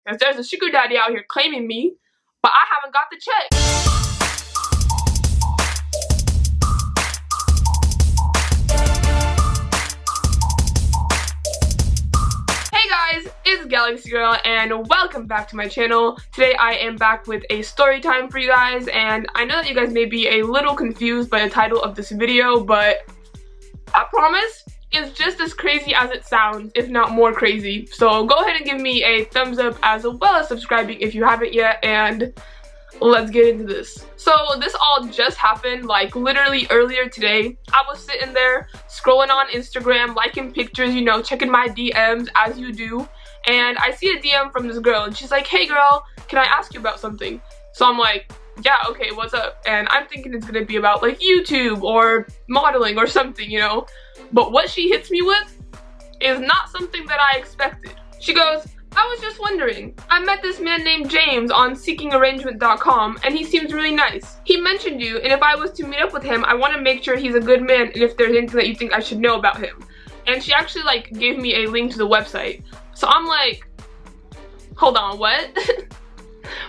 Because there's a sugar daddy out here claiming me, but I haven't got the check. It's Galaxy Girl and welcome back to my channel. Today I am back with a story time for you guys, and I know that you guys may be a little confused by the title of this video, but I promise it's just as crazy as it sounds, if not more crazy. So go ahead and give me a thumbs up as well as subscribing if you haven't yet, and let's get into this. So this all just happened like literally earlier today. I was sitting there scrolling on Instagram, liking pictures, you know, checking my DMs as you do, and I see a DM from this girl and she's like, "Hey girl, can I ask you about something?" So I'm like, yeah, okay, what's up? And I'm thinking it's gonna be about like YouTube or modeling or something, you know, but what she hits me with is not something that I expected. She goes, "I was just wondering, I met this man named James on seekingarrangement.com and he seems really nice. He mentioned you, and if I was to meet up with him, I want to make sure he's a good man and if there's anything that you think I should know about him." And she actually like gave me a link to the website. So I'm like, hold on, what?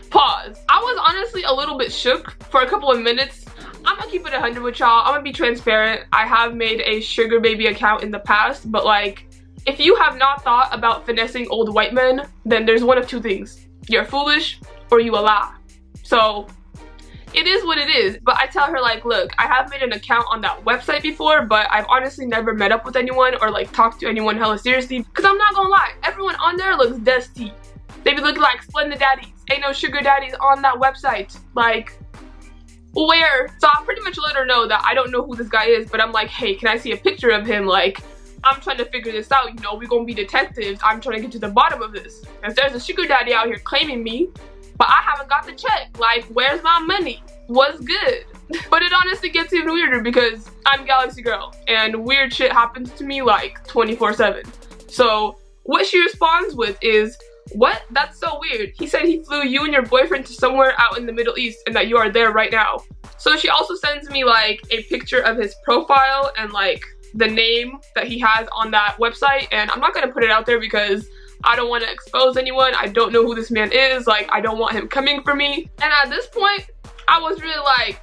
Pause. I was honestly a little bit shook for a couple of minutes. I'm gonna keep it 100 with y'all. I'm gonna be transparent. I have made a sugar baby account in the past, but like, if you have not thought about finessing old white men, then there's one of two things. You're foolish or you a lie. So it is what it is. But I tell her like, look, I have made an account on that website before, but I've honestly never met up with anyone or like talked to anyone hella seriously. Cause I'm not gonna lie, everyone on there looks dusty. They be looking like splendid daddies. Ain't no sugar daddies on that website. Like, where? So I pretty much let her know that I don't know who this guy is, but I'm like, hey, can I see a picture of him? Like, I'm trying to figure this out, you know, we're gonna be detectives. I'm trying to get to the bottom of this. If there's a sugar daddy out here claiming me, but I haven't got the check, like, where's my money? What's good? But it honestly gets even weirder because I'm Galaxy Girl and weird shit happens to me like 24/7. So what she responds with is, "What? That's so weird. He said he flew you and your boyfriend to somewhere out in the Middle East and that you are there right now." So she also sends me like a picture of his profile and like the name that he has on that website, and I'm not gonna put it out there because I don't want to expose anyone. I don't know who this man is. Like, I don't want him coming for me. And at this point, I was really like,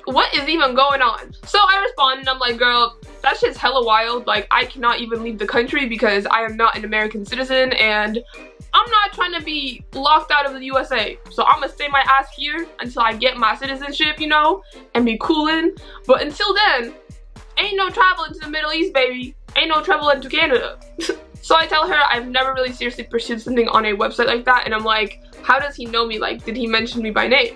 what is even going on? So I responded and I'm like, girl, that shit's hella wild. Like, I cannot even leave the country because I am not an American citizen and I'm not trying to be locked out of the USA. So I'm gonna stay my ass here until I get my citizenship, you know, and be coolin'. But until then, ain't no traveling to the Middle East, baby. Ain't no traveling to Canada. So I tell her I've never really seriously pursued something on a website like that, and I'm like, how does he know me? Like, did he mention me by name?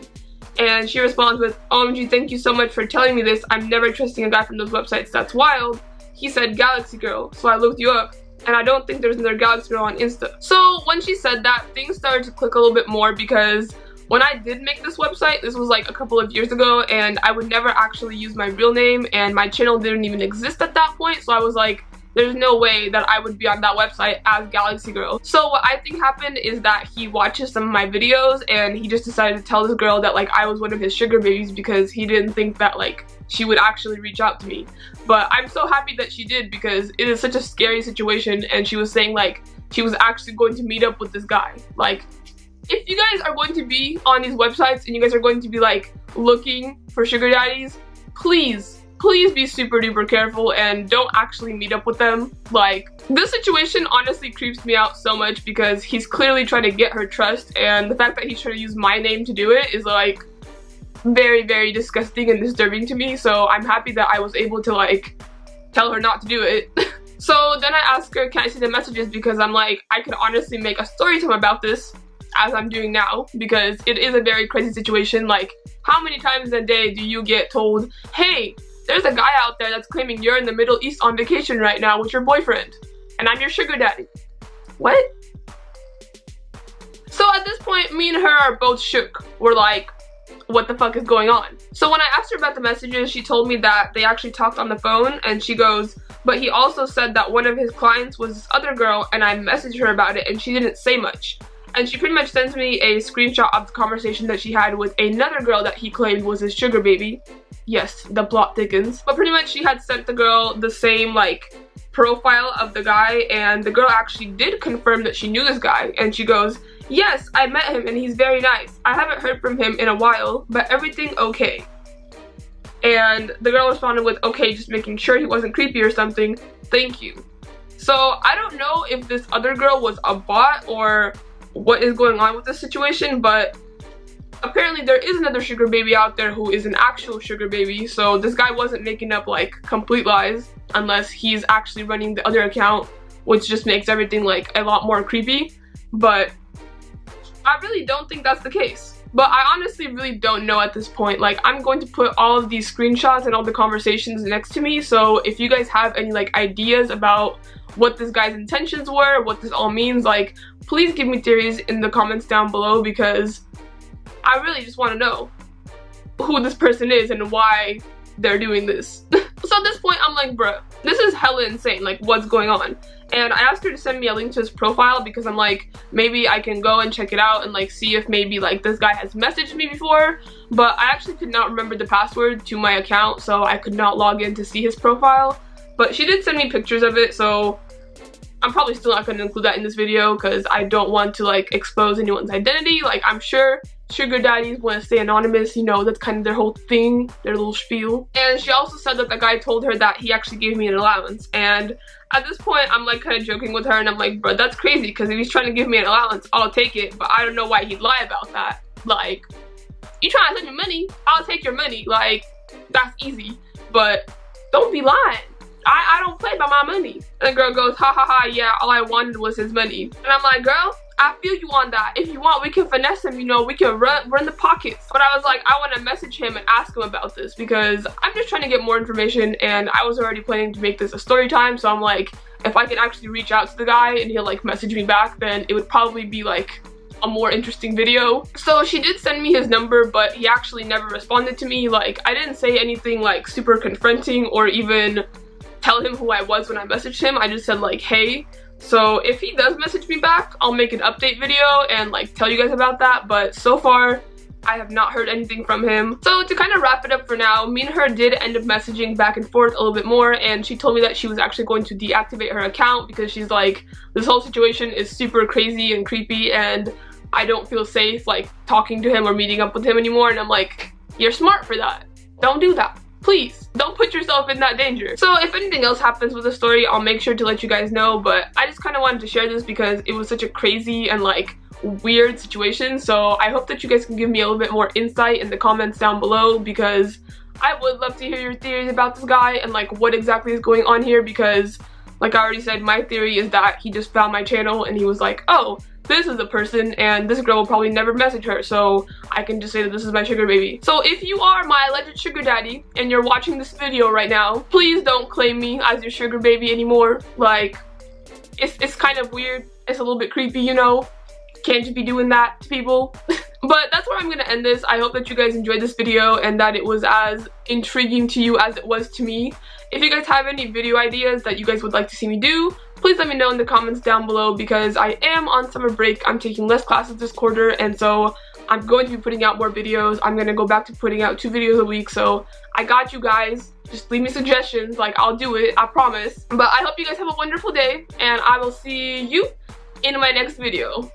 And she responds with, "OMG, thank you so much for telling me this. I'm never trusting a guy from those websites. That's wild. He said Galaxy Girl, so I looked you up, and I don't think there's another Galaxy Girl on Insta." So when she said that, things started to click a little bit more because when I did make this website, this was like a couple of years ago, and I would never actually use my real name, and my channel didn't even exist at that point, so I was like, there's no way that I would be on that website as Galaxy Girl. So what I think happened is that he watches some of my videos and he just decided to tell this girl that like I was one of his sugar babies because he didn't think that like she would actually reach out to me. But I'm so happy that she did because it is such a scary situation, and she was saying like she was actually going to meet up with this guy. Like, if you guys are going to be on these websites and you guys are going to be like looking for sugar daddies, please be super duper careful and don't actually meet up with them. Like, this situation honestly creeps me out so much because he's clearly trying to get her trust, and the fact that he's trying to use my name to do it is like very, very disgusting and disturbing to me. So I'm happy that I was able to like tell her not to do it. So then I asked her, can I see the messages, because I'm like, I could honestly make a story time about this as I'm doing now, because it is a very crazy situation. Like, how many times a day do you get told, hey, there's a guy out there that's claiming you're in the Middle East on vacation right now with your boyfriend, and I'm your sugar daddy? What? So at this point, me and her are both shook. We're like, what the fuck is going on? So when I asked her about the messages, she told me that they actually talked on the phone, and she goes, but he also said that one of his clients was this other girl, and I messaged her about it and she didn't say much. And she pretty much sends me a screenshot of the conversation that she had with another girl that he claimed was his sugar baby. Yes, the plot thickens. But pretty much she had sent the girl the same like profile of the guy, and the girl actually did confirm that she knew this guy, and she goes, Yes, I met him and he's very nice. I haven't heard from him in a while, but everything okay. And the girl responded with, okay, just making sure he wasn't creepy or something. Thank you. So I don't know if this other girl was a bot or what is going on with this situation, but apparently there is another sugar baby out there who is an actual sugar baby. So this guy wasn't making up like complete lies, unless he's actually running the other account, which just makes everything like a lot more creepy. But I really don't think that's the case. But I honestly really don't know at this point. Like, I'm going to put all of these screenshots and all the conversations next to me, so if you guys have any like ideas about what this guy's intentions were, what this all means, like, please give me theories in the comments down below, because I really just want to know who this person is and why they're doing this. So at this point, I'm like, bruh, this is hella insane. Like, what's going on? And I asked her to send me a link to his profile because I'm like, maybe I can go and check it out and like see if maybe like this guy has messaged me before. But I actually could not remember the password to my account, so I could not log in to see his profile. But she did send me pictures of it, so I'm probably still not going to include that in this video because I don't want to like expose anyone's identity. Like, I'm sure sugar daddies want to stay anonymous, you know, that's kind of their whole thing, their little spiel. And she also said that the guy told her that he actually gave me an allowance. And at this point, I'm like kind of joking with her and I'm like, bro, that's crazy, because if he's trying to give me an allowance, I'll take it, but I don't know why he'd lie about that. Like, you trying to send me money, I'll take your money. Like, that's easy, but don't be lying. I don't play by my money. And the girl goes, ha ha ha, yeah, all I wanted was his money. And I'm like, girl, I feel you on that. If you want, we can finesse him, you know, we can run the pockets. But I was like, I want to message him and ask him about this because I'm just trying to get more information, and I was already planning to make this a story time. So I'm like, if I can actually reach out to the guy and he'll like message me back, then it would probably be like a more interesting video. So she did send me his number, but he actually never responded to me. Like, I didn't say anything like super confronting or even tell him who I was when I messaged him. I just said like, hey. So if he does message me back, I'll make an update video and like tell you guys about that. But so far, I have not heard anything from him. So to kind of wrap it up for now, me and her did end up messaging back and forth a little bit more, and she told me that she was actually going to deactivate her account because she's like, this whole situation is super crazy and creepy and I don't feel safe like talking to him or meeting up with him anymore. And I'm like, you're smart for that. Don't do that. Please, don't put yourself in that danger. So if anything else happens with the story, I'll make sure to let you guys know, but I just kind of wanted to share this because it was such a crazy and like weird situation. So I hope that you guys can give me a little bit more insight in the comments down below, because I would love to hear your theories about this guy and like what exactly is going on here, because like I already said, my theory is that he just found my channel and he was like, oh, this is a person and this girl will probably never message her, so I can just say that this is my sugar baby. So if you are my alleged sugar daddy and you're watching this video right now, please don't claim me as your sugar baby anymore. Like, it's kind of weird. It's a little bit creepy, you know? Can't just be doing that to people. But that's where I'm gonna end this. I hope that you guys enjoyed this video and that it was as intriguing to you as it was to me. If you guys have any video ideas that you guys would like to see me do, please let me know in the comments down below, because I am on summer break. I'm taking less classes this quarter, and so I'm going to be putting out more videos. I'm gonna go back to putting out 2 videos a week, so I got you guys. Just leave me suggestions, like I'll do it, I promise. But I hope you guys have a wonderful day, and I will see you in my next video.